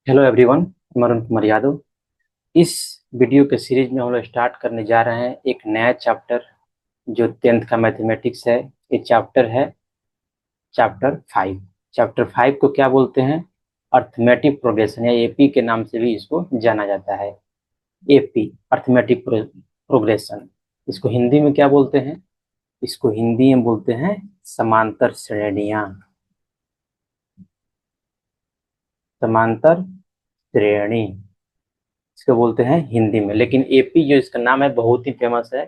Hello everyone, मैं अरुण कुमार यादव। इस video के सीरीज में हम लोग स्टार्ट करने जा रहे हैं एक नया चैप्टर जो 10th का मैथमेटिक्स है। ये चैप्टर है चैप्टर 5। चैप्टर 5 को क्या बोलते हैं? अर्थमेटिक प्रोग्रेशन या एपी के नाम से भी इसको जाना जाता है। AP, arithmetic progression. इसको हिंदी में क्या बोलते हैं? इसको हिंदी में बोलते हैं समांतर श्रेणियां। समांतर श्रेणी इसको बोलते हैं हिंदी में, लेकिन एपी जो इसका नाम है बहुत ही फेमस है।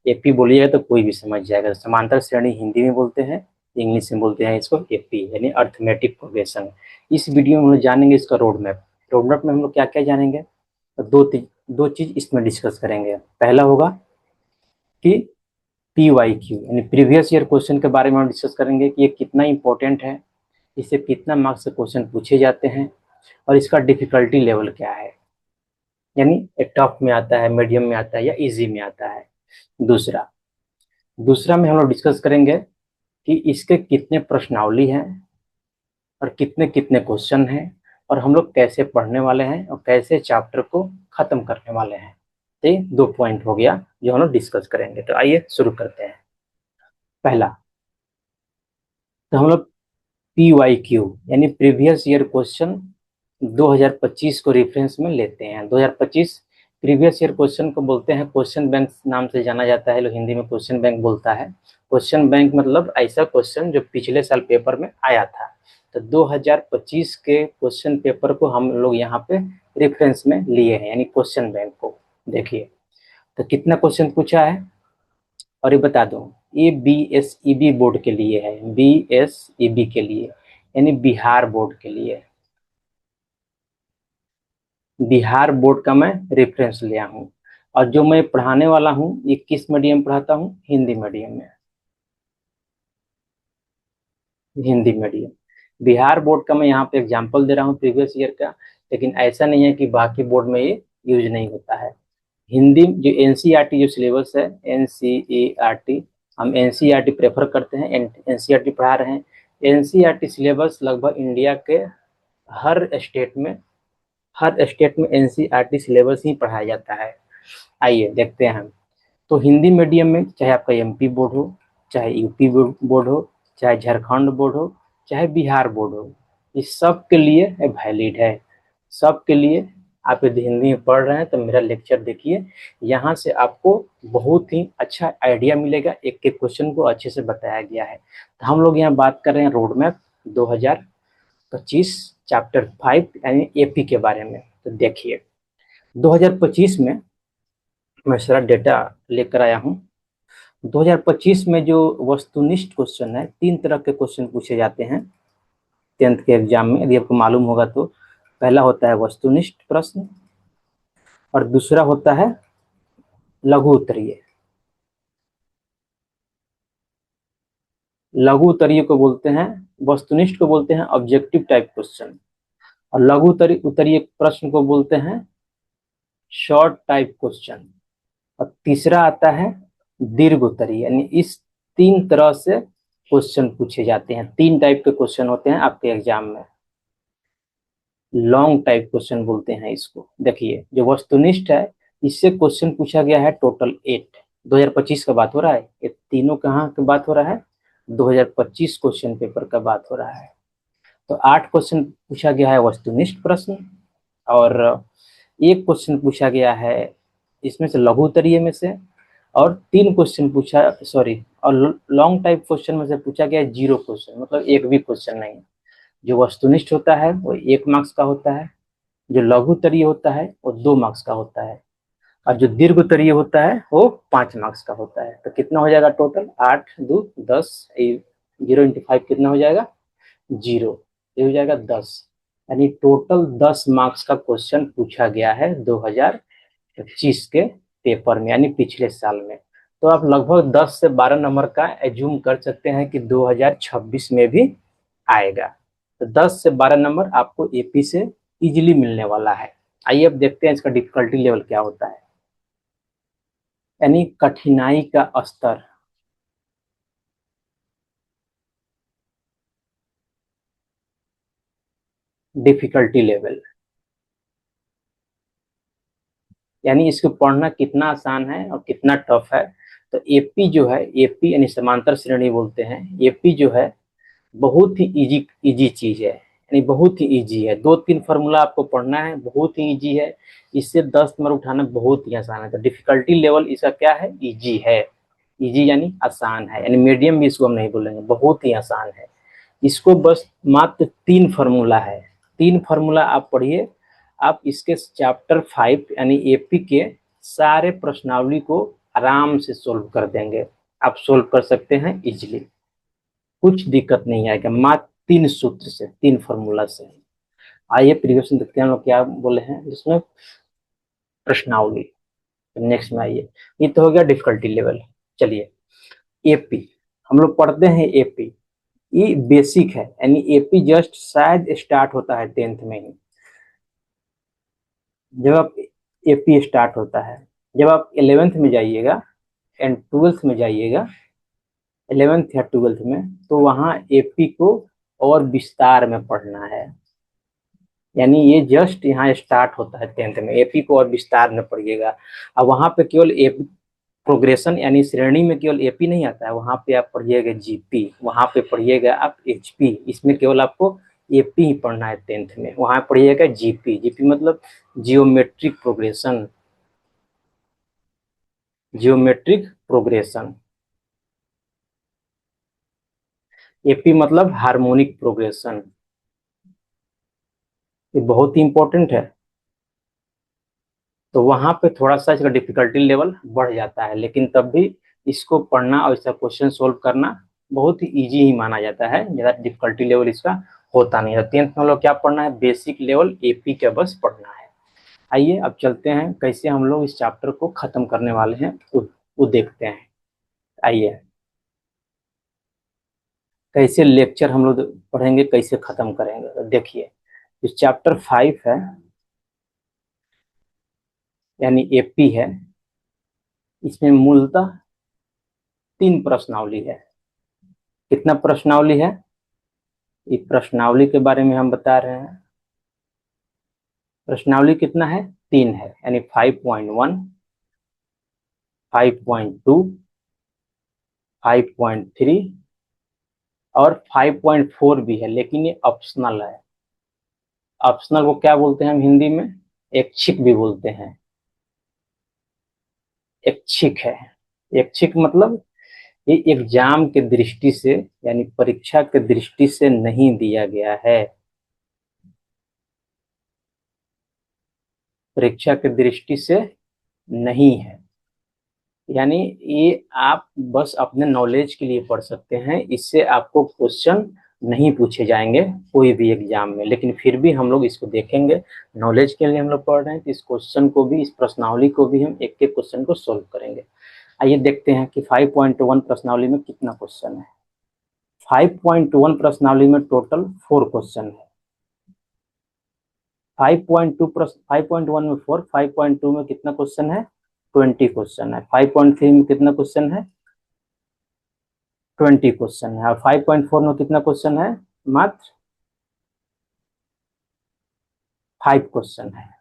एपी बोलिएगा तो कोई भी समझ जाएगा। समांतर श्रेणी हिंदी में बोलते हैं, इंग्लिश में बोलते हैं इसको एपी यानी अर्थमेटिक प्रोग्रेशन। इस वीडियो में हम लोग जानेंगे इसका रोड मैप। रोड मैप में हम लोग क्या क्या जानेंगे? तो दो चीज इसमें डिस्कस करेंगे। पहला होगा कि पी वाई क्यू यानी प्रीवियस ईयर क्वेश्चन के बारे में हम डिस्कस करेंगे कि ये कितना इंपॉर्टेंट है, इससे कितना मार्क्स से क्वेश्चन पूछे जाते हैं और इसका डिफिकल्टी लेवल क्या है, यानी टफ में आता है, मीडियम में आता है या इजी में आता है। दूसरा दूसरा में हम लोग डिस्कस करेंगे कि इसके कितने प्रश्नावली हैं और कितने कितने क्वेश्चन हैं और हम लोग कैसे पढ़ने वाले हैं और कैसे चैप्टर को खत्म करने वाले हैं। तो ये दो पॉइंट हो गया जो हम लोग डिस्कस करेंगे। तो आइए शुरू करते हैं। पहला, तो हम लोग पी वाई क्यू यानी प्रीवियस ईयर क्वेश्चन 2025 को रेफरेंस में लेते हैं। 2025 प्रीवियस ईयर क्वेश्चन को बोलते हैं, क्वेश्चन बैंक नाम से जाना जाता है, लोग हिंदी में क्वेश्चन बैंक बोलता है। क्वेश्चन बैंक मतलब ऐसा क्वेश्चन जो पिछले साल पेपर में आया था। तो 2025 के क्वेश्चन पेपर को हम लोग यहाँ पे रेफरेंस में लिए हैं यानी क्वेश्चन बैंक को। देखिए तो कितना क्वेश्चन पूछा है और ये बता दूं, ये B S E B board के लिए है। बी एस ई बी के लिए यानी बिहार बोर्ड के लिए। बिहार बोर्ड का मैं रेफरेंस लिया हूँ और जो मैं पढ़ाने वाला हूँ ये किस मीडियम पढ़ाता हूँ? हिंदी मीडियम में। हिंदी मीडियम बिहार बोर्ड का मैं यहाँ पे एग्जांपल दे रहा हूँ प्रीवियस ईयर का, लेकिन ऐसा नहीं है कि बाकी बोर्ड में ये यूज नहीं होता है। हिंदी जो एनसीईआरटी जो सिलेबस है, एनसीईआरटी, हम एनसीईआरटी प्रेफर करते हैं, एनसीईआरटी पढ़ा रहे हैं। एनसीईआरटी सिलेबस लगभग इंडिया के हर स्टेट में हर स्टेट में एनसीईआरटी सिलेबस ही पढ़ाया जाता है। आइए देखते हैं हम। तो हिंदी मीडियम में चाहे आपका एमपी बोर्ड हो, चाहे यूपी बोर्ड हो, चाहे झारखंड बोर्ड हो, चाहे बिहार बोर्ड हो, इस सब के लिए वैलिड है। सब के लिए आप यदि हिंदी में पढ़ रहे हैं तो मेरा लेक्चर देखिए। यहाँ से आपको बहुत ही अच्छा आइडिया मिलेगा, एक एक क्वेश्चन को अच्छे से बताया गया है। तो हम लोग यहाँ बात कर रहे हैं रोड मैप 2025 चैप्टर 5 यानी एपी के बारे में। तो देखिए 2025 में मैं सारा डेटा लेकर आया हूँ। 2025 में जो वस्तुनिष्ठ क्वेश्चन है, तीन तरह के क्वेश्चन पूछे जाते हैं 10th के एग्जाम में, यदि आपको मालूम होगा तो। पहला होता है वस्तुनिष्ठ प्रश्न और दूसरा होता है लघु उत्तरीय। लघु उत्तरीय को बोलते हैं, वस्तुनिष्ठ को बोलते हैं ऑब्जेक्टिव टाइप क्वेश्चन और लघु उत्तरीय प्रश्न को बोलते हैं शॉर्ट टाइप क्वेश्चन। और तीसरा आता है दीर्घ उत्तरीय, यानी इस तीन तरह से क्वेश्चन पूछे जाते हैं। तीन टाइप के क्वेश्चन होते हैं आपके एग्जाम में। लॉन्ग टाइप क्वेश्चन बोलते हैं इसको। देखिए जो वस्तुनिष्ठ है, इससे क्वेश्चन पूछा गया है टोटल 8। 2025 का बात हो रहा है, ये तीनों कहाँ की बात हो रहा है? 2025 क्वेश्चन पेपर का बात हो रहा है। तो 8 क्वेश्चन पूछा गया है वस्तुनिष्ठ प्रश्न और एक क्वेश्चन पूछा गया है इसमें से लघु उत्तरीय में से, और तीन क्वेश्चन पूछा, सॉरी, और लॉन्ग टाइप क्वेश्चन में से पूछा गया है जीरो क्वेश्चन, मतलब एक भी क्वेश्चन नहीं। जो वस्तुनिष्ठ होता है वो 1 मार्क्स का होता है, जो लघु उत्तरीय होता है वो 2 मार्क्स का होता है, और जो दीर्घ उत्तरीय होता है वो 5 मार्क्स का होता है। तो कितना हो जाएगा टोटल? 8 2 10, 0 × 5 कितना हो जाएगा? जीरो। ये हो जाएगा 10, यानी टोटल 10 मार्क्स का क्वेश्चन पूछा गया है 2025 के पेपर में, यानी पिछले साल में। तो आप लगभग 10 से 12 नंबर का एज्यूम कर सकते हैं कि 2026 में भी आएगा। तो 10 से 12 नंबर आपको एपी से इजीली मिलने वाला है। आइए अब देखते हैं इसका डिफिकल्टी लेवल क्या होता है, यानी कठिनाई का स्तर। डिफिकल्टी लेवल यानी इसको पढ़ना कितना आसान है और कितना टफ है। तो एपी जो है, एपी यानी समांतर श्रेणी बोलते हैं, एपी जो है बहुत ही इजी इजी चीज है, यानी बहुत ही इजी है। 2-3 फार्मूला आपको पढ़ना है, बहुत ही इजी है। इससे 10 नंबर उठाना बहुत ही आसान है। तो डिफिकल्टी लेवल इसका क्या है, इजी है। इजी यानी आसान है, यानी मीडियम भी इसको हम नहीं बोलेंगे, बहुत ही आसान है। इसको बस मात्र 3 फार्मूला है, 3 फार्मूला आप पढ़िए, आप इसके चैप्टर 5 यानी एपी के सारे प्रश्नावली को आराम से सोल्व कर देंगे। आप सोल्व कर सकते हैं इजिली, कुछ दिक्कत नहीं आएगा, मात्र 3 सूत्र से, 3 फार्मूला से। आइए प्रीवियस में देखते हैं हम लोग क्या बोले हैं जिसमें प्रश्नावली। नेक्स्ट में आइए, ये तो हो गया डिफिकल्टी लेवल। चलिए एपी हम लोग पढ़ते हैं। एपी ये बेसिक है, यानी एपी जस्ट शायद स्टार्ट होता है 10th में ही। जब आप एपी स्टार्ट होता है, जब आप 11th में जाइएगा एंड 12th में जाइएगा, 11th या 12th में, तो वहाँ एपी को और विस्तार में पढ़ना है। यानी ये जस्ट यहाँ स्टार्ट होता है 10th में, एपी को और विस्तार में पढ़िएगा। अब वहाँ पे केवल एपी प्रोग्रेशन यानी श्रेणी में केवल एपी नहीं आता है, वहाँ पे आप पढ़िएगा जीपी, वहाँ पे पढ़िएगा आप एचपी। इसमें केवल आपको एपी ही पढ़ना है 10th में, वहाँ पढ़िएगा जीपी। जीपी मतलब geometric progression, geometric progression. AP मतलब हार्मोनिक प्रोग्रेशन। ये बहुत ही इंपॉर्टेंट है। तो वहां पे थोड़ा सा इसका डिफिकल्टी लेवल बढ़ जाता है, लेकिन तब भी इसको पढ़ना और इसका क्वेश्चन सोल्व करना बहुत ही इजी ही माना जाता है, ज़्यादा डिफिकल्टी लेवल इसका होता नहीं है। 10th में हम लोग क्या पढ़ना है, बेसिक लेवल एपी का बस पढ़ना है। आइए अब चलते हैं कैसे हम लोग इस चैप्टर को खत्म करने वाले हैं, वो देखते हैं। आइए कैसे लेक्चर हम लोग पढ़ेंगे, कैसे खत्म करेंगे। तो देखिए इस चैप्टर 5 है यानी एपी है, इसमें मूलतः 3 प्रश्नावली है। कितना प्रश्नावली है, ये प्रश्नावली के बारे में हम बता रहे हैं। प्रश्नावली कितना है, 3 है, यानी 5.1, 5.2, 5.3 और 5.4 भी है, लेकिन ये ऑप्शनल है। ऑप्शनल को क्या बोलते हैं हम हिंदी में, ऐच्छिक भी बोलते हैं। ऐच्छिक है, ऐच्छिक मतलब ये एग्जाम के दृष्टि से यानी परीक्षा के दृष्टि से नहीं दिया गया है, परीक्षा के दृष्टि से नहीं है। यानी ये आप बस अपने नॉलेज के लिए पढ़ सकते हैं, इससे आपको क्वेश्चन नहीं पूछे जाएंगे कोई भी एग्जाम में, लेकिन फिर भी हम लोग इसको देखेंगे। नॉलेज के लिए हम लोग पढ़ रहे हैं, तो इस क्वेश्चन को भी, इस प्रश्नावली को भी हम एक एक क्वेश्चन को सोल्व करेंगे। आइए देखते हैं कि 5.1 प्रश्नावली में कितना क्वेश्चन है। 5.1 प्रश्नावली में टोटल 4 क्वेश्चन है। 5.1 में 4, 5.2 में कितना क्वेश्चन है, 20 क्वेश्चन है। 5.3 में कितना क्वेश्चन है, 20 क्वेश्चन है। और 5.4 में कितना क्वेश्चन है, मात्र 5 क्वेश्चन है।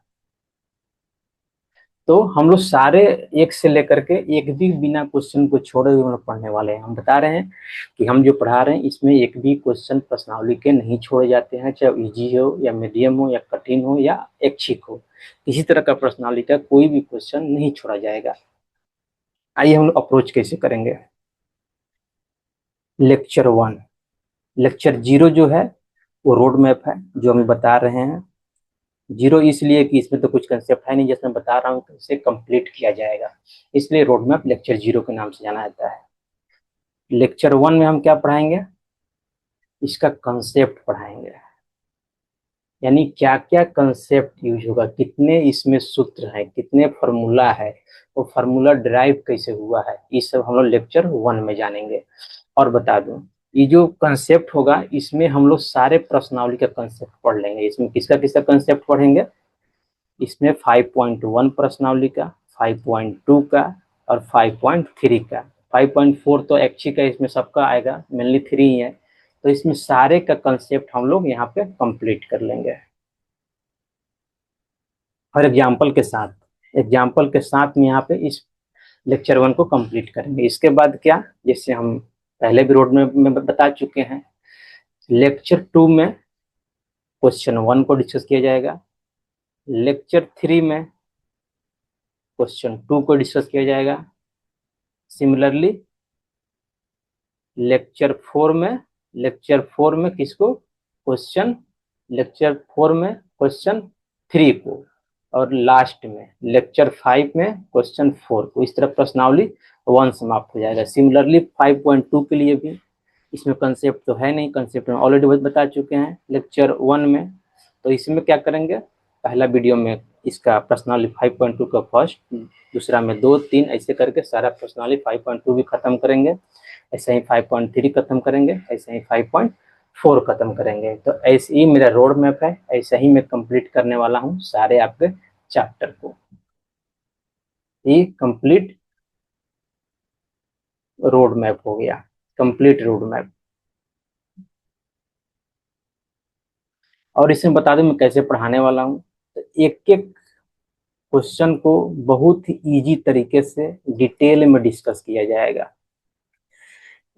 तो हम लोग सारे एक से लेकर के एक भी बिना क्वेश्चन को छोड़े हुए हम लोग पढ़ने वाले हैं। हम बता रहे हैं कि हम जो पढ़ा रहे हैं इसमें एक भी क्वेश्चन प्रश्नावली के नहीं छोड़े जाते हैं, चाहे इजी हो या मीडियम हो या कठिन हो या ऐच्छिक हो, किसी तरह का प्रश्नावली का कोई भी क्वेश्चन नहीं छोड़ा जाएगा। आइए हम लोग अप्रोच कैसे करेंगे। लेक्चर 1, लेक्चर 0 जो है वो रोड मैप है जो हम बता रहे हैं। 0 इसलिए कि इसमें तो कुछ कंसेप्ट है नहीं, जैसे मैं बता रहा हूँ तो इसे कंप्लीट किया जाएगा, इसलिए रोड मैप लेक्चर 0 के नाम से जाना जाता है। लेक्चर 1 में हम क्या पढ़ाएंगे, इसका कंसेप्ट पढ़ाएंगे, यानी क्या क्या कंसेप्ट यूज होगा, कितने इसमें सूत्र हैं, कितने फार्मूला है, वो फार्मूला डिराइव कैसे हुआ है, ये सब हम लोग लेक्चर 1 में जानेंगे। और बता दूं, ये जो कंसेप्ट होगा इसमें हम लोग सारे प्रश्नावली का कंसेप्ट पढ़ लेंगे। इसमें किसका किसका कंसेप्ट पढ़ेंगे, इसमें 5.1 प्रश्नावली का, 5.2 का और 5.3 का। 5.4 तो ऐच्छिक है, इसमें सबका आएगा, मेनली 3 ही है। तो इसमें सारे का कंसेप्ट हम लोग यहाँ पे कंप्लीट कर लेंगे। और एग्जाम्पल के साथ, एग्जाम्पल के साथ में यहाँ पे इस लेक्चर 1 को कंप्लीट करेंगे। इसके बाद क्या, जैसे हम पहले भी रोड में बता चुके हैं, लेक्चर 2 में क्वेश्चन 1 को डिस्कस किया जाएगा, लेक्चर 3 में क्वेश्चन 2 को डिस्कस किया जाएगा, सिमिलरली लेक्चर 4 में किसको, क्वेश्चन 3 को, और लास्ट में लेक्चर 5 में क्वेश्चन 4 को। इस तरह प्रश्नावली 1 समाप्त हो जाएगा। सिमिलरली 5.2 के लिए भी इसमें कंसेप्ट तो है नहीं, कंसेप्ट में ऑलरेडी बता चुके हैं लेक्चर 1 में। तो इसमें क्या करेंगे, पहला वीडियो में इसका प्रश्नावली 5.2 का फर्स्ट, दूसरा में 2, 3 ऐसे करके सारा प्रश्नावली 5.2 भी खत्म करेंगे, ऐसे ही 5.3 खत्म करेंगे, ऐसे ही 5.4 खत्म करेंगे। तो ऐसे ही मेरा रोड मैप है, ऐसे ही मैं कंप्लीट करने वाला हूँ सारे आपके चैप्टर को। ये कंप्लीट रोड मैप हो गया, कंप्लीट रोड मैप। और इसमें बता दूं मैं कैसे पढ़ाने वाला हूँ। तो एक एक क्वेश्चन को बहुत ही इजी तरीके से डिटेल में डिस्कस किया जाएगा।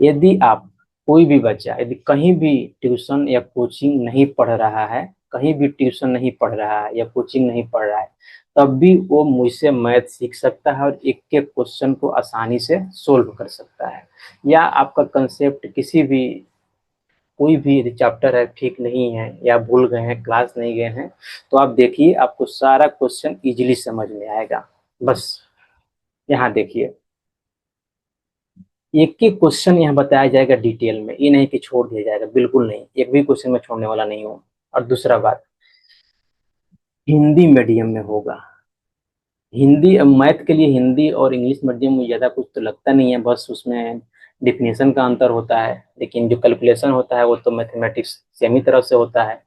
यदि आप, कोई भी बच्चा यदि कहीं भी ट्यूशन या कोचिंग नहीं पढ़ रहा है, कहीं भी ट्यूशन नहीं पढ़ रहा है या कोचिंग नहीं पढ़ रहा है, तब भी वो मुझसे मैथ सीख सकता है और एक एक क्वेश्चन को आसानी से सोल्व कर सकता है। या आपका कंसेप्ट किसी भी, कोई भी चैप्टर है ठीक नहीं है या भूल गए हैं, क्लास नहीं गए हैं, तो आप देखिए आपको सारा क्वेश्चन इजीली समझ में आएगा। बस यहाँ देखिए, एक एक क्वेश्चन यहाँ बताया जाएगा डिटेल में, ये नहीं कि छोड़ दिया जाएगा, बिल्कुल नहीं, एक भी क्वेश्चन में छोड़ने वाला नहीं हूँ। और दूसरा बात, हिंदी मीडियम में होगा। हिंदी, मैथ के लिए हिंदी और इंग्लिश मीडियम में ज़्यादा कुछ तो लगता नहीं है, बस उसमें डिफिनेशन का अंतर होता है, लेकिन जो कैलकुलेशन होता है वो तो मैथमेटिक्स सेम ही तरह से होता है।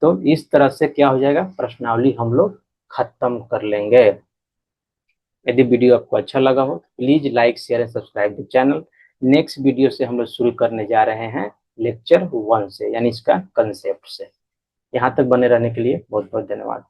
तो इस तरह से क्या हो जाएगा, प्रश्नावली हम लोग खत्म कर लेंगे। यदि वीडियो आपको अच्छा लगा हो please like share and subscribe the channel. Next video से हम लोग शुरू करने जा रहे हैं लेक्चर 1 से, यानी इसका कंसेप्ट से। यहाँ तक बने रहने के लिए बहुत बहुत धन्यवाद।